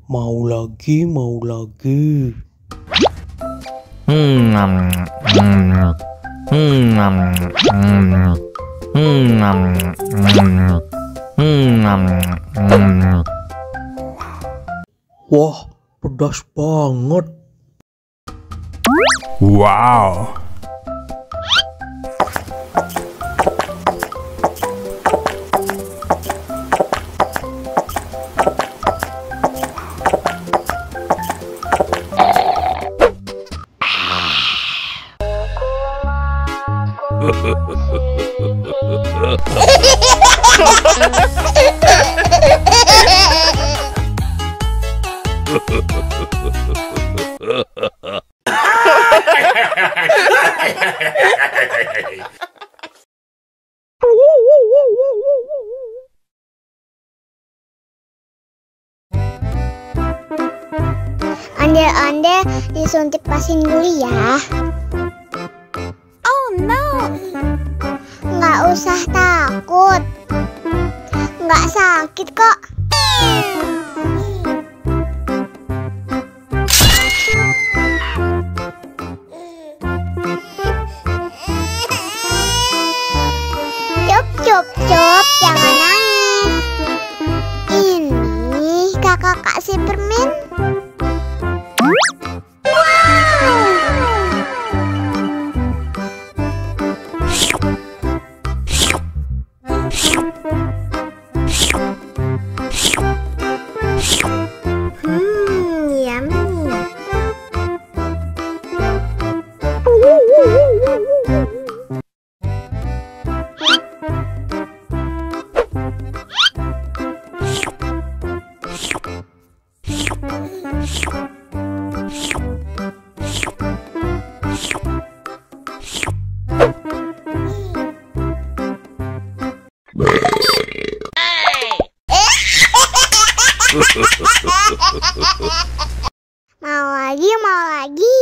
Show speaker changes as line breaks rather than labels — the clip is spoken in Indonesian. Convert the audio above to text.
Mau lagi, mau lagi. Wah, pedas banget.
Wow.
Ondel-ondel disuntik pasin dulu ya. Oh no. Nggak usah takut. Nggak sakit kok. Cup, jangan nangis. Ini kakak kasih permen. Mau lagi, mau lagi.